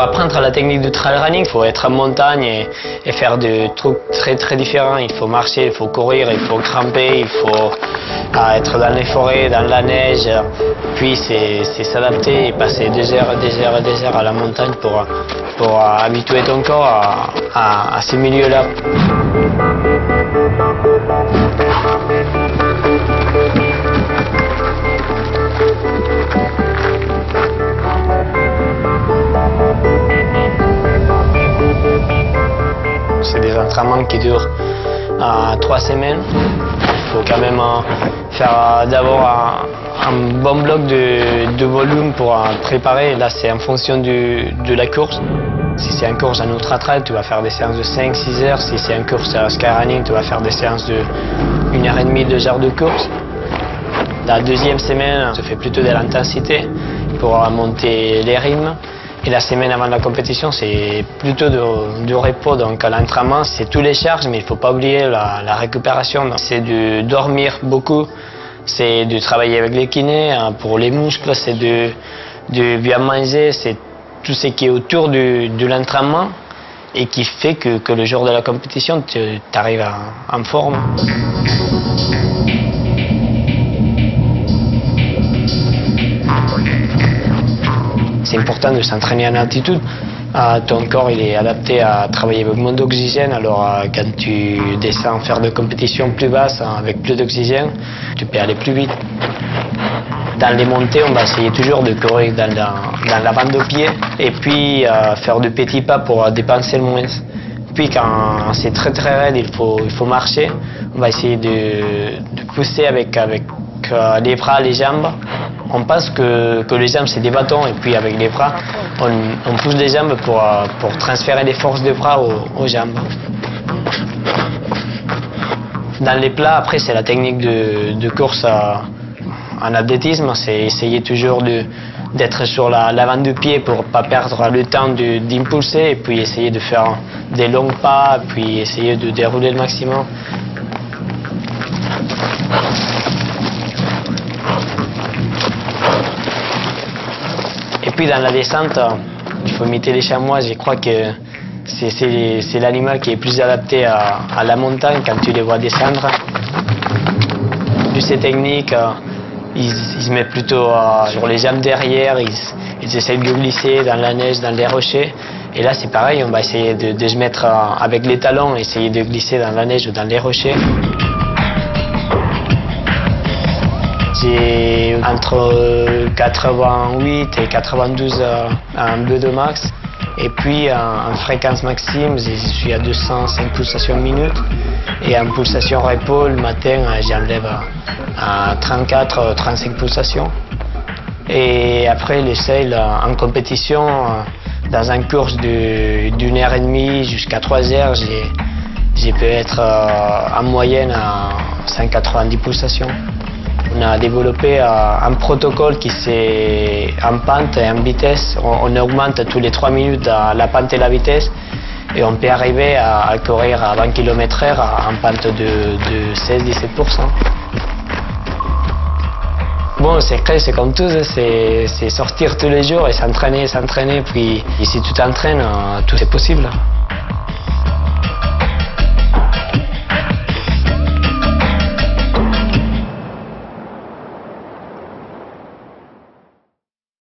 apprendre la technique du trail running, il faut être en montagne et faire des trucs très différents. Il faut marcher, il faut courir, il faut grimper, il faut être dans les forêts, dans la neige. Puis c'est s'adapter et passer des heures à la montagne pour habituer ton corps à ces milieux-là. C'est des entraînements qui durent 3 semaines. Il faut quand même faire d'abord un bon bloc de volume pour préparer. Là, c'est en fonction de la course. Si c'est une course en ultra-trail, tu vas faire des séances de 5-6 heures. Si c'est une course skyrunning, tu vas faire des séances de 1h30, 2 heures de course. La deuxième semaine, tu fais plutôt de l'intensité pour monter les rythmes. Et la semaine avant la compétition, c'est plutôt du repos. Donc l'entraînement, c'est tous les charges, mais il ne faut pas oublier la récupération. C'est de dormir beaucoup, c'est de travailler avec les kinés pour les muscles, c'est de bien manger, c'est tout ce qui est autour de l'entraînement et qui fait que le jour de la compétition, tu arrives en forme. C'est important de s'entraîner en altitude. Ton corps il est adapté à travailler avec moins d'oxygène, alors quand tu descends faire des compétitions plus basses avec plus d'oxygène, tu peux aller plus vite. Dans les montées, on va essayer toujours de courir dans la bande de pied et puis faire de petits pas pour dépenser le moins. Puis quand c'est très raide, il faut marcher. On va essayer de pousser avec les bras, les jambes. On pense que les jambes c'est des bâtons et puis avec les bras, on pousse les jambes pour transférer les forces des bras aux jambes. Dans les plats, après c'est la technique de course en athlétisme, c'est essayer toujours d'être sur l'avant du pied pour ne pas perdre le temps d'impulser et puis essayer de faire des longs pas, puis essayer de dérouler le maximum. Et puis dans la descente, il faut imiter les chamois. Je crois que c'est l'animal qui est plus adapté à la montagne quand tu les vois descendre. Vu ces techniques, ils se mettent plutôt sur les jambes derrière, ils essayent de glisser dans la neige, dans les rochers. Et là c'est pareil, on va essayer de se mettre avec les talons, essayer de glisser dans la neige ou dans les rochers. J'ai entre 88 et 92 en BE2 max. Et puis en fréquence maxime, je suis à 205 pulsations minute. Et en pulsation repos, le matin, j'enlève à 34-35 pulsations. Et après, j'essaye en compétition, dans une course d'une heure et demie jusqu'à 3 heures, j'ai pu être en moyenne à 190 pulsations. On a développé un protocole qui c'est en pente et en vitesse. On augmente tous les 3 minutes la pente et la vitesse et on peut arriver à courir à 20 km/h en pente de 16-17%. Bon, le secret, c'est comme tout, c'est sortir tous les jours et s'entraîner, puis si tu t'entraînes, tout est possible.